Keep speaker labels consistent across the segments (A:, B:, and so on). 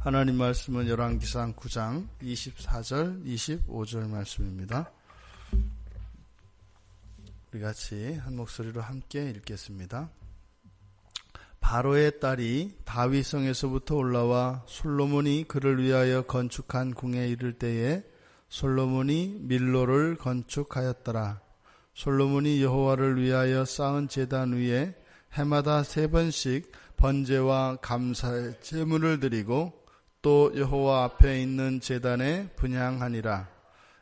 A: 하나님 말씀은 열왕기상 9장 24절 25절 말씀입니다. 우리 같이 한 목소리로 함께 읽겠습니다. 바로의 딸이 다윗성에서부터 올라와 솔로몬이 그를 위하여 건축한 궁에 이를 때에 솔로몬이 밀로를 건축하였더라. 솔로몬이 여호와를 위하여 쌓은 제단 위에 해마다 3번씩 번제와 감사의 제물을 드리고 또 여호와 앞에 있는 제단에 분향하니라.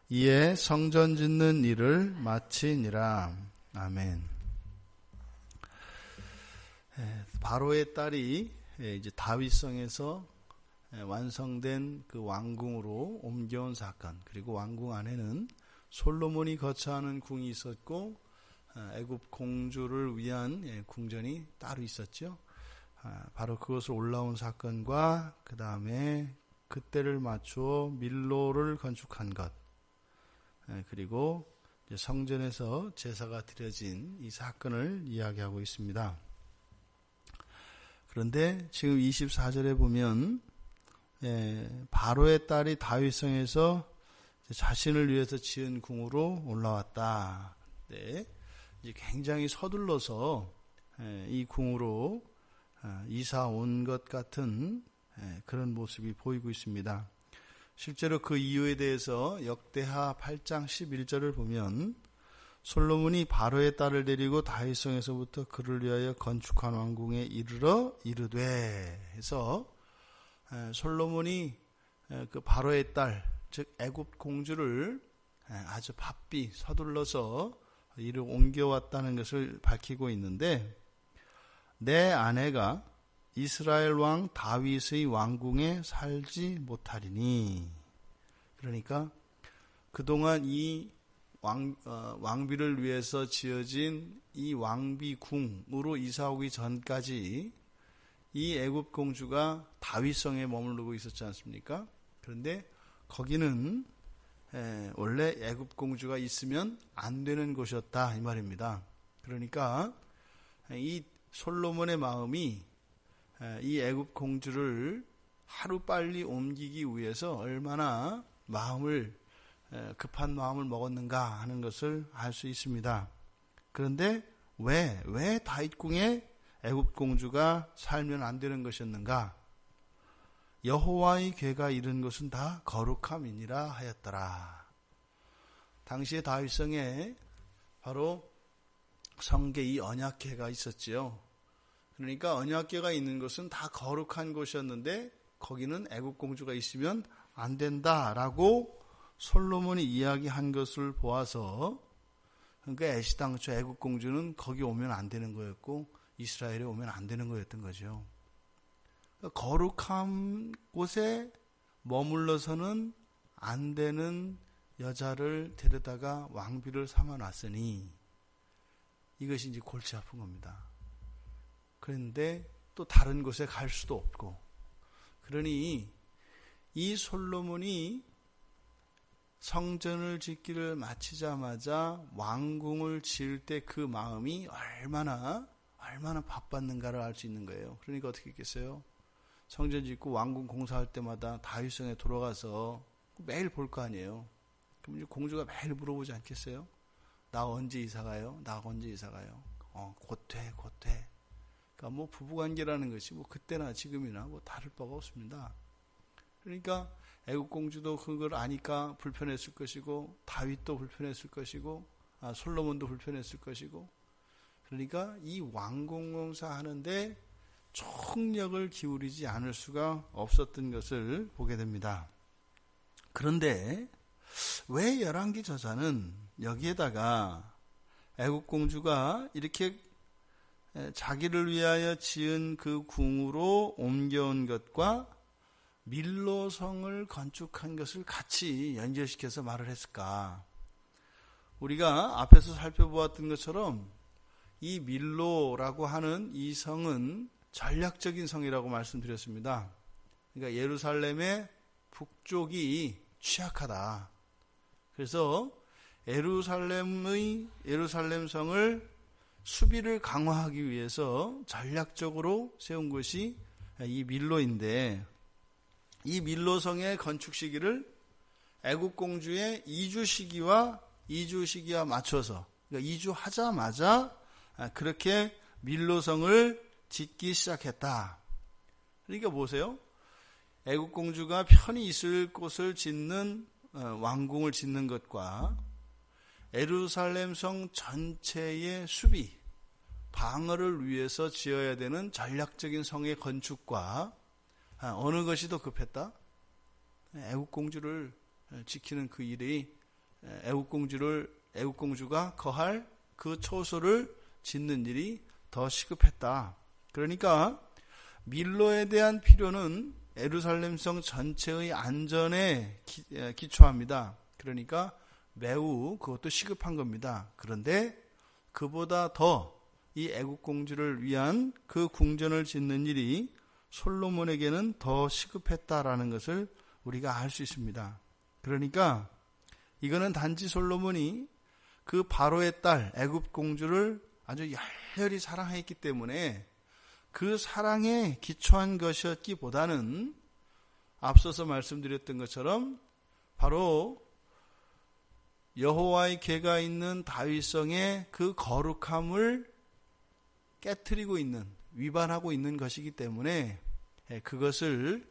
A: 이에 성전 짓는 일을 마치니라. 아멘. 바로의 딸이 이제 다윗성에서 완성된 그 왕궁으로 옮겨온 사건, 그리고 왕궁 안에는 솔로몬이 거처하는 궁이 있었고 애굽 공주를 위한 궁전이 따로 있었죠. 바로 그것을 올라온 사건과 그 다음에 그때를 맞추어 밀로를 건축한 것, 그리고 성전에서 제사가 드려진 이 사건을 이야기하고 있습니다. 그런데 지금 24절에 보면 바로의 딸이 다윗성에서 자신을 위해서 지은 궁으로 올라왔다. 네, 이제 굉장히 서둘러서 이 궁으로 이사 온 것 같은 그런 모습이 보이고 있습니다. 실제로 그 이유에 대해서 역대하 8장 11절을 보면 솔로몬이 바로의 딸을 데리고 다윗성에서부터 그를 위하여 건축한 왕궁에 이르러 이르되 해서 솔로몬이 그 바로의 딸, 즉 애굽 공주를 아주 바삐 서둘러서 이를 옮겨왔다는 것을 밝히고 있는데, 내 아내가 이스라엘 왕 다윗의 왕궁에 살지 못하리니, 그러니까 그동안 이 왕비를 위해서 지어진 이 왕비궁으로 이사오기 전까지 이 애굽 공주가 다윗성에 머무르고 있었지 않습니까? 그런데 거기는 원래 애굽 공주가 있으면 안 되는 곳이었다 이 말입니다. 그러니까 이 솔로몬의 마음이 이 애굽 공주를 하루빨리 옮기기 위해서 얼마나 급한 마음을 먹었는가 하는 것을 알 수 있습니다. 그런데 왜 다윗궁에 애굽 공주가 살면 안 되는 것이었는가? 여호와의 궤가 이른 것은 다 거룩함이니라 하였더라. 당시에 다윗성에 바로 성계 이 언약궤가 있었지요. 그러니까 언약궤가 있는 것은 다 거룩한 곳이었는데 거기는 애굽 공주가 있으면 안 된다라고 솔로몬이 이야기한 것을 보아서, 그러니까 애시당초 애굽 공주는 거기 오면 안 되는 거였고 이스라엘에 오면 안 되는 거였던 거죠. 그러니까 거룩한 곳에 머물러서는 안 되는 여자를 데려다가 왕비를 삼아놨으니 이것이 이제 골치 아픈 겁니다. 그런데 또 다른 곳에 갈 수도 없고, 그러니 이 솔로몬이 성전을 짓기를 마치자마자 왕궁을 지을 때 그 마음이 얼마나 바빴는가를 알 수 있는 거예요. 그러니까 어떻게 했겠어요? 성전 짓고 왕궁 공사할 때마다 다윗성에 돌아가서 매일 볼 거 아니에요. 그럼 이제 공주가 매일 물어보지 않겠어요? 나 언제 이사 가요? 나 언제 이사 가요? 곧 돼. 그러니까 뭐 부부관계라는 것이 뭐 그때나 지금이나 뭐 다를 바가 없습니다. 그러니까 애굽 공주도 그걸 아니까 불편했을 것이고, 다윗도 불편했을 것이고, 솔로몬도 불편했을 것이고, 그러니까 이 왕궁 공사하는데 총력을 기울이지 않을 수가 없었던 것을 보게 됩니다. 그런데 왜 열왕기 저자는 여기에다가 애굽 공주가 이렇게 자기를 위하여 지은 그 궁으로 옮겨온 것과 밀로성을 건축한 것을 같이 연결시켜서 말을 했을까? 우리가 앞에서 살펴보았던 것처럼 이 밀로라고 하는 이 성은 전략적인 성이라고 말씀드렸습니다. 그러니까 예루살렘의 북쪽이 취약하다. 그래서 예루살렘 성을 수비를 강화하기 위해서 전략적으로 세운 것이 이 밀로인데, 이 밀로성의 건축 시기를 애국 공주의 이주 시기와 맞춰서, 그러니까 이주하자마자 그렇게 밀로성을 짓기 시작했다. 그러니까 보세요. 애국 공주가 편히 있을 곳을 짓는 왕궁을 짓는 것과 예루살렘 성 전체의 수비, 방어를 위해서 지어야 되는 전략적인 성의 건축과 어느 것이 더 급했다? 애국공주를 지키는 그 일이 애국공주가 거할 그 처소를 짓는 일이 더 시급했다. 그러니까 밀로에 대한 필요는 예루살렘 성 전체의 안전에 기초합니다. 그러니까 매우 그것도 시급한 겁니다. 그런데 그보다 더 이 애국공주를 위한 그 궁전을 짓는 일이 솔로몬에게는 더 시급했다라는 것을 우리가 알 수 있습니다. 그러니까 이거는 단지 솔로몬이 그 바로의 딸 애국공주를 아주 열렬히 사랑했기 때문에 그 사랑에 기초한 것이었기보다는 앞서서 말씀드렸던 것처럼 바로 여호와의 궤가 있는 다윗성의 그 거룩함을 깨트리고 있는, 위반하고 있는 것이기 때문에 그것이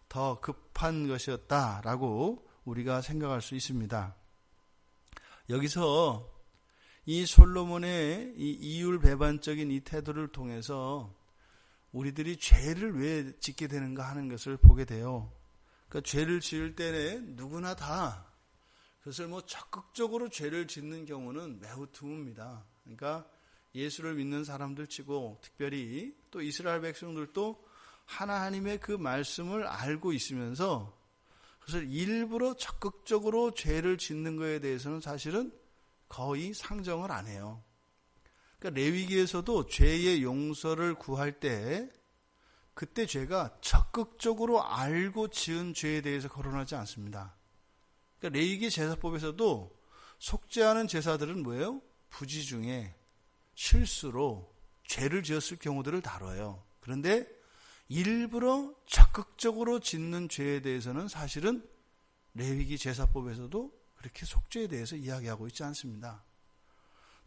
A: 더 급한 것이었다라고 우리가 생각할 수 있습니다. 여기서 이 솔로몬의 이 이율배반적인 이 태도를 통해서 우리들이 죄를 왜 짓게 되는가 하는 것을 보게 돼요. 그러니까 죄를 지을 때는 누구나 다 그것을 적극적으로 죄를 짓는 경우는 매우 드뭅니다. 그러니까 예수를 믿는 사람들 치고 특별히 또 이스라엘 백성들도 하나님의 그 말씀을 알고 있으면서 그것을 일부러 적극적으로 죄를 짓는 것에 대해서는 사실은 거의 상정을 안 해요. 그러니까 레위기에서도 죄의 용서를 구할 때 그때 죄가 적극적으로 알고 지은 죄에 대해서 거론하지 않습니다. 그러니까 레위기 제사법에서도 속죄하는 제사들은 뭐예요? 부지 중에 실수로 죄를 지었을 경우들을 다뤄요. 그런데 일부러 적극적으로 짓는 죄에 대해서는 사실은 레위기 제사법에서도 그렇게 속죄에 대해서 이야기하고 있지 않습니다.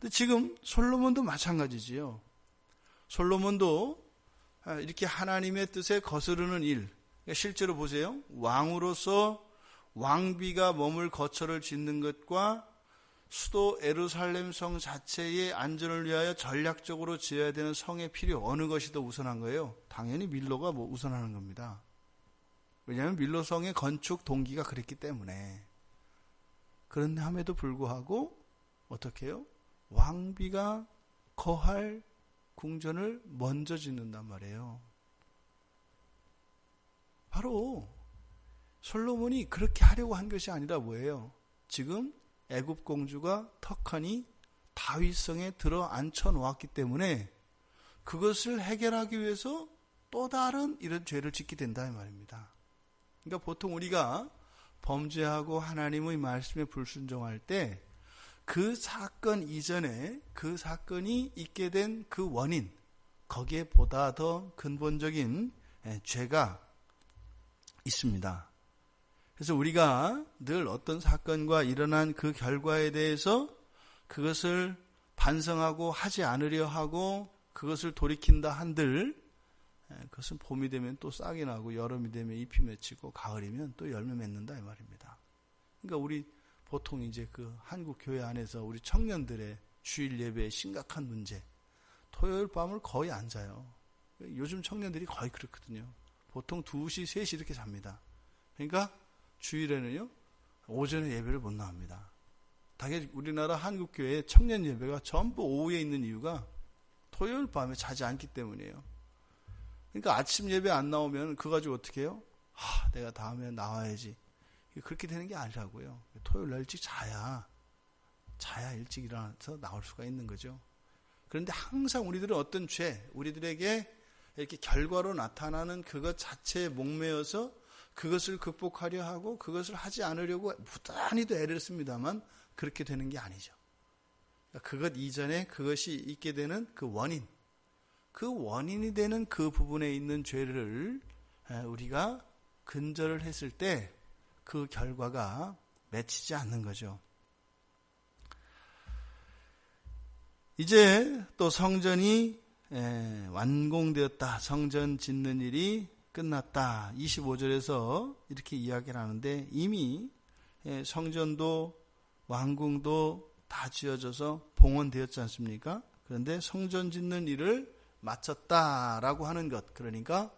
A: 근데 지금 솔로몬도 마찬가지지요. 솔로몬도 이렇게 하나님의 뜻에 거스르는 일, 실제로 보세요. 왕으로서 왕비가 머물 거처를 짓는 것과 수도 예루살렘 성 자체의 안전을 위하여 전략적으로 지어야 되는 성의 필요, 어느 것이 더 우선한 거예요? 당연히 밀로가 우선하는 겁니다. 왜냐하면 밀로성의 건축 동기가 그랬기 때문에. 그런데 함에도 불구하고 어떻게 해요? 왕비가 거할 궁전을 먼저 짓는단 말이에요. 바로 솔로몬이 그렇게 하려고 한 것이 아니라 뭐예요? 지금 애굽 공주가 턱하니 다윗성에 들어 앉혀 놓았기 때문에 그것을 해결하기 위해서 또 다른 이런 죄를 짓게 된다 이 말입니다. 그러니까 보통 우리가 범죄하고 하나님의 말씀에 불순종할 때 그 사건 이전에 그 사건이 있게 된 그 원인, 거기에 보다 더 근본적인 죄가 있습니다. 그래서 우리가 늘 어떤 사건과 일어난 그 결과에 대해서 그것을 반성하고 하지 않으려 하고 그것을 돌이킨다 한들 그것은 봄이 되면 또 싹이 나고 여름이 되면 잎이 맺히고 가을이면 또 열매 맺는다 이 말입니다. 그러니까 우리 보통 이제 그 한국 교회 안에서 우리 청년들의 주일 예배의 심각한 문제, 토요일 밤을 거의 안 자요. 요즘 청년들이 거의 그렇거든요. 보통 2시, 3시 이렇게 잡니다. 그러니까 주일에는요 오전에 예배를 못 나옵니다. 당연히 우리나라 한국교회 청년 예배가 전부 오후에 있는 이유가 토요일 밤에 자지 않기 때문이에요. 그러니까 아침 예배 안 나오면 그거 가지고 어떻게 해요? 내가 다음에 나와야지. 그렇게 되는 게 아니라고요. 토요일 날 일찍 자야 일찍 일어나서 나올 수가 있는 거죠. 그런데 항상 우리들은 어떤 죄, 우리들에게 이렇게 결과로 나타나는 그것 자체에 목매어서 그것을 극복하려 하고 그것을 하지 않으려고 무단히도 애를 씁니다만 그렇게 되는 게 아니죠. 그것 이전에 그것이 있게 되는 그 원인, 그 원인이 되는 그 부분에 있는 죄를 우리가 근절을 했을 때 그 결과가 맺히지 않는 거죠. 이제 또 성전이 완공되었다. 성전 짓는 일이 끝났다. 25절에서 이렇게 이야기를 하는데 이미 성전도 왕궁도 다 지어져서 봉헌되었지 않습니까? 그런데 성전 짓는 일을 마쳤다라고 하는 것. 그러니까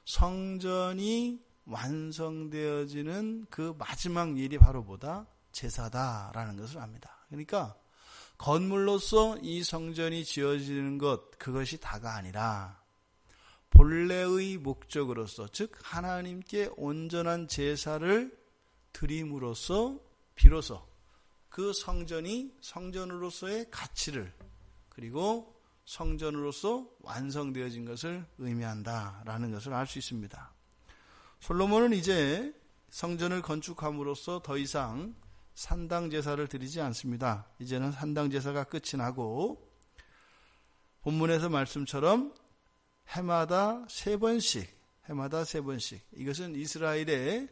A: 성전이 완성되어지는 그 마지막 일이 바로 뭐다? 제사다라는 것을 압니다. 그러니까 건물로서 이 성전이 지어지는 것, 그것이 다가 아니라 본래의 목적으로서, 즉 하나님께 온전한 제사를 드림으로써 비로소 그 성전이 성전으로서의 가치를, 그리고 성전으로서 완성되어진 것을 의미한다라는 것을 알 수 있습니다. 솔로몬은 이제 성전을 건축함으로써 더 이상 산당 제사를 드리지 않습니다. 이제는 산당 제사가 끝이 나고 본문에서 말씀처럼 해마다 세 번씩 이것은 이스라엘의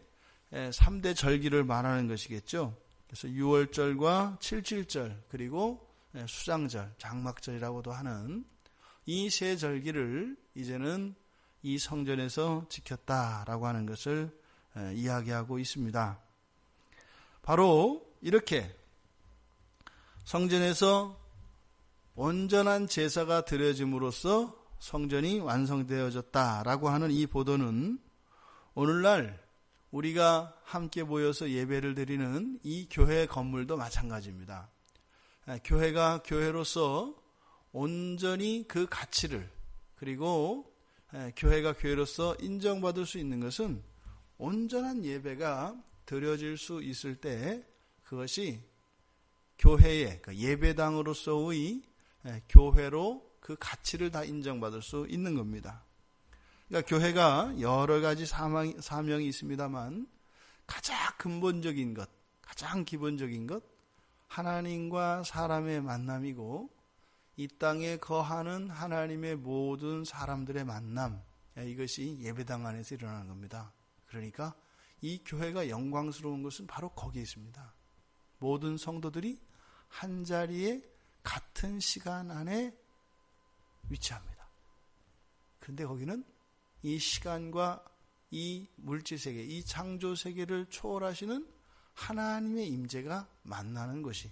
A: 3대 절기를 말하는 것이겠죠. 그래서 6월절과 7.7절 그리고 수장절, 장막절이라고도 하는 이 세 절기를 이제는 이 성전에서 지켰다라고 하는 것을 이야기하고 있습니다. 바로 이렇게 성전에서 온전한 제사가 드려짐으로써 성전이 완성되어졌다라고 하는 이 보도는 오늘날 우리가 함께 모여서 예배를 드리는 이 교회 건물도 마찬가지입니다. 교회가 교회로서 온전히 그 가치를, 그리고 교회가 교회로서 인정받을 수 있는 것은 온전한 예배가 드려질 수 있을 때 그것이 교회의 예배당으로서의 교회로 그 가치를 다 인정받을 수 있는 겁니다. 그러니까 교회가 여러 가지 사명이 있습니다만 가장 근본적인 것, 가장 기본적인 것, 하나님과 사람의 만남이고 이 땅에 거하는 하나님의 모든 사람들의 만남, 이것이 예배당 안에서 일어나는 겁니다. 그러니까 이 교회가 영광스러운 것은 바로 거기에 있습니다. 모든 성도들이 한 자리에 같은 시간 안에 위치합니다. 그런데 거기는 이 시간과 이 물질세계, 이 창조세계를 초월하시는 하나님의 임재가 만나는 것이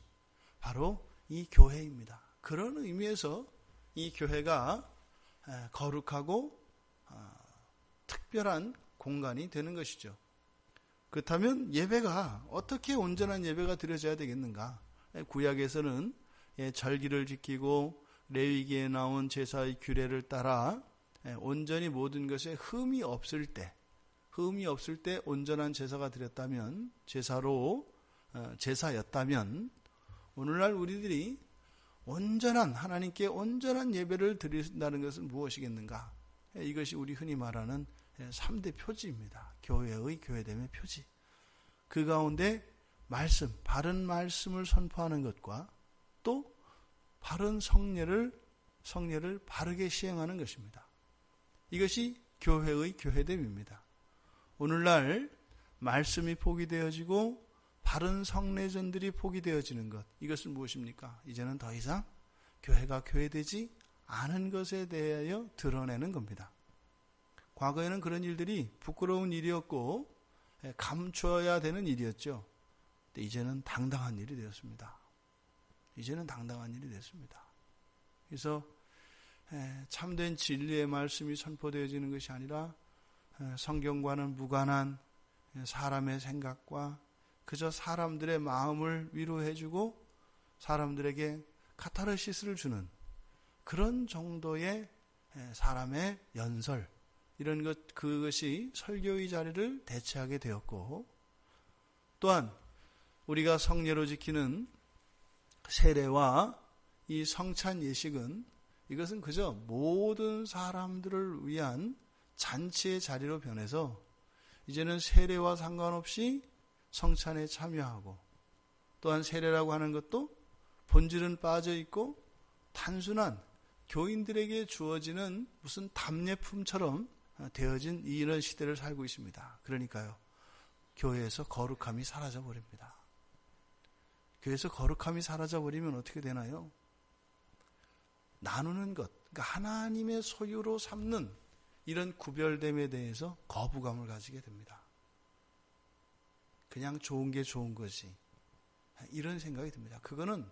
A: 바로 이 교회입니다. 그런 의미에서 이 교회가 거룩하고 특별한 공간이 되는 것이죠. 그렇다면 예배가 어떻게 온전한 예배가 드려져야 되겠는가? 구약에서는 절기를 지키고 레위기에 나온 제사의 규례를 따라 온전히 모든 것에 흠이 없을 때 온전한 제사가 드렸다면, 제사였다면 오늘날 우리들이 하나님께 온전한 예배를 드린다는 것은 무엇이겠는가? 이것이 우리 흔히 말하는 3대 표지입니다. 교회의 교회됨의 표지. 그 가운데 바른 말씀을 선포하는 것과 또 바른 성례를 바르게 시행하는 것입니다. 이것이 교회의 교회됨입니다. 오늘날 말씀이 포기되어지고 바른 성례전들이 포기되어지는 것, 이것은 무엇입니까? 이제는 더 이상 교회가 교회되지 않은 것에 대하여 드러내는 겁니다. 과거에는 그런 일들이 부끄러운 일이었고 감춰야 되는 일이었죠. 근데 이제는 당당한 일이 되었습니다. 그래서 참된 진리의 말씀이 선포되어지는 것이 아니라 성경과는 무관한 사람의 생각과 그저 사람들의 마음을 위로해주고 사람들에게 카타르시스를 주는 그런 정도의 사람의 연설, 그것이 설교의 자리를 대체하게 되었고, 또한 우리가 성례로 지키는 세례와 이 성찬 예식은 이것은 그저 모든 사람들을 위한 잔치의 자리로 변해서 이제는 세례와 상관없이 성찬에 참여하고, 또한 세례라고 하는 것도 본질은 빠져 있고 단순한 교인들에게 주어지는 무슨 답례품처럼 되어진 이런 시대를 살고 있습니다. 그러니까요, 교회에서 거룩함이 사라져 버립니다. 교회에서 거룩함이 사라져 버리면 어떻게 되나요? 나누는 것, 그러니까 하나님의 소유로 삼는 이런 구별됨에 대해서 거부감을 가지게 됩니다. 그냥 좋은 게 좋은 거지, 이런 생각이 듭니다. 그거는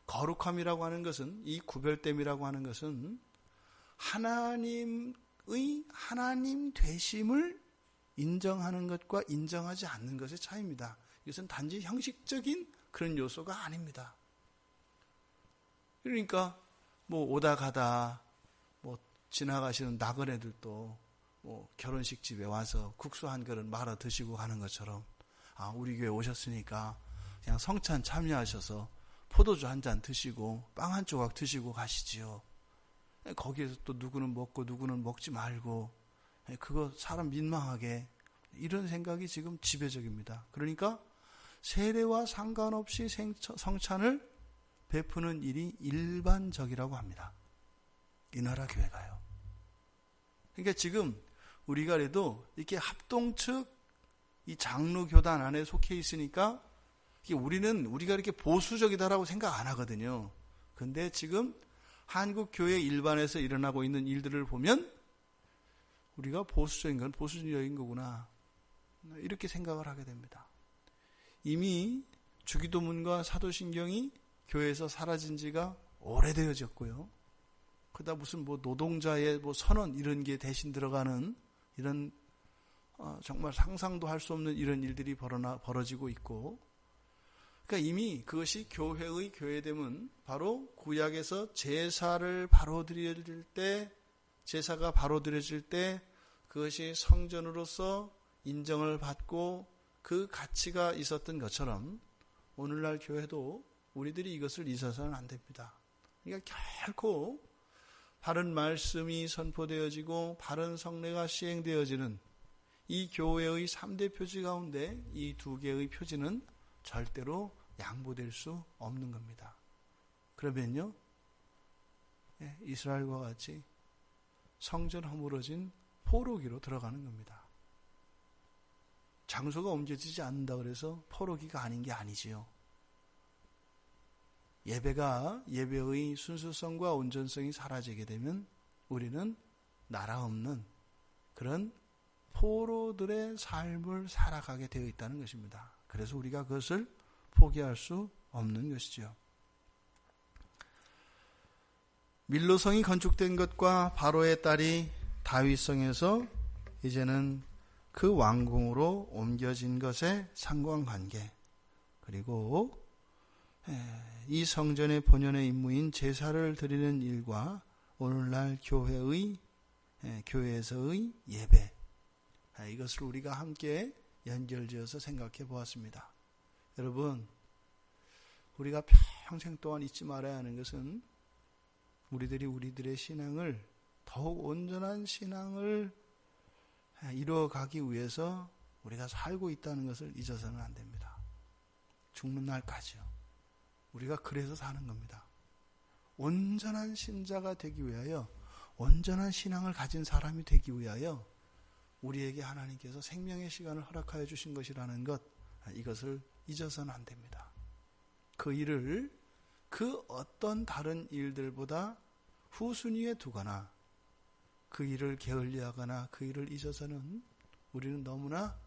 A: 거룩함이라고 하는 것은, 이 구별됨이라고 하는 것은 하나님의 하나님 되심을 인정하는 것과 인정하지 않는 것의 차이입니다. 이것은 단지 형식적인 그런 요소가 아닙니다. 그러니까 뭐 오다 가다 뭐 지나가시는 나그네들도 뭐 결혼식 집에 와서 국수 한 그릇 말아 드시고 가는 것처럼, 우리 교회 오셨으니까 그냥 성찬 참여하셔서 포도주 한 잔 드시고 빵 한 조각 드시고 가시지요. 거기에서 또 누구는 먹고 누구는 먹지 말고, 그거 사람 민망하게, 이런 생각이 지금 지배적입니다. 그러니까 세례와 상관없이 성찬을 베푸는 일이 일반적이라고 합니다. 이 나라 교회가요. 그러니까 지금 우리가 그래도 이렇게 합동측 이 장로교단 안에 속해 있으니까 우리가 이렇게 보수적이다라고 생각 안 하거든요. 근데 지금 한국 교회 일반에서 일어나고 있는 일들을 보면 우리가 보수적인 건 보수적인 거구나, 이렇게 생각을 하게 됩니다. 이미 주기도문과 사도신경이 교회에서 사라진 지가 오래되어졌고요. 그다 무슨 뭐 노동자의 뭐 선언 이런 게 대신 들어가는 이런 정말 상상도 할 수 없는 이런 일들이 벌어지고 있고, 그러니까 이미 그것이 교회의 교회됨은 바로 구약에서 제사를 바로 드려질 때, 제사가 바로 드려질 때 그것이 성전으로서 인정을 받고 그 가치가 있었던 것처럼 오늘날 교회도 우리들이 이것을 잊어서는 안 됩니다. 그러니까 결코 바른 말씀이 선포되어지고 바른 성례가 시행되어지는 이 교회의 3대 표지 가운데 이 2개의 표지는 절대로 양보될 수 없는 겁니다. 그러면요, 이스라엘과 같이 성전 허물어진 포로기로 들어가는 겁니다. 장소가 옮겨지지 않는다 그래서 포로기가 아닌 게 아니지요. 예배의 순수성과 온전성이 사라지게 되면 우리는 나라 없는 그런 포로들의 삶을 살아가게 되어 있다는 것입니다. 그래서 우리가 그것을 포기할 수 없는 것이죠. 밀로성이 건축된 것과 바로의 딸이 다윗성에서 이제는 그 왕궁으로 옮겨진 것의 상관관계, 그리고 이 성전의 본연의 임무인 제사를 드리는 일과 오늘날 교회에서의 예배, 이것을 우리가 함께 연결지어서 생각해 보았습니다. 여러분, 우리가 평생 동안 잊지 말아야 하는 것은 우리들의 신앙을, 더욱 온전한 신앙을 이루어가기 위해서 우리가 살고 있다는 것을 잊어서는 안 됩니다. 죽는 날까지요. 우리가 그래서 사는 겁니다. 온전한 신자가 되기 위하여, 온전한 신앙을 가진 사람이 되기 위하여 우리에게 하나님께서 생명의 시간을 허락하여 주신 것이라는 것, 이것을 잊어서는 안 됩니다. 그 일을 그 어떤 다른 일들보다 후순위에 두거나 그 일을 게을리하거나 그 일을 잊어서는 우리는 너무나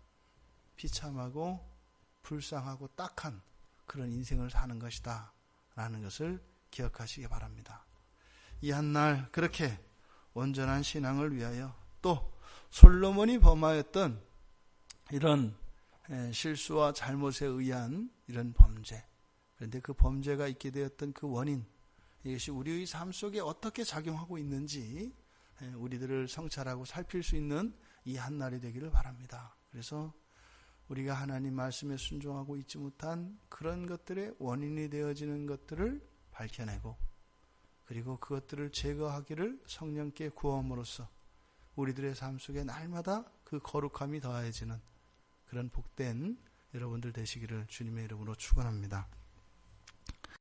A: 비참하고 불쌍하고 딱한 그런 인생을 사는 것이다 라는 것을 기억하시기 바랍니다. 이 한날 그렇게 온전한 신앙을 위하여, 또 솔로몬이 범하였던 이런 실수와 잘못에 의한 이런 범죄, 그런데 그 범죄가 있게 되었던 그 원인, 이것이 우리의 삶 속에 어떻게 작용하고 있는지 우리들을 성찰하고 살필 수 있는 이 한날이 되기를 바랍니다. 그래서 우리가 하나님 말씀에 순종하고 있지 못한 그런 것들의 원인이 되어지는 것들을 밝혀내고, 그리고 그것들을 제거하기를 성령께 구함으로써 우리들의 삶 속에 날마다 그 거룩함이 더해지는 그런 복된 여러분들 되시기를 주님의 이름으로 축원합니다.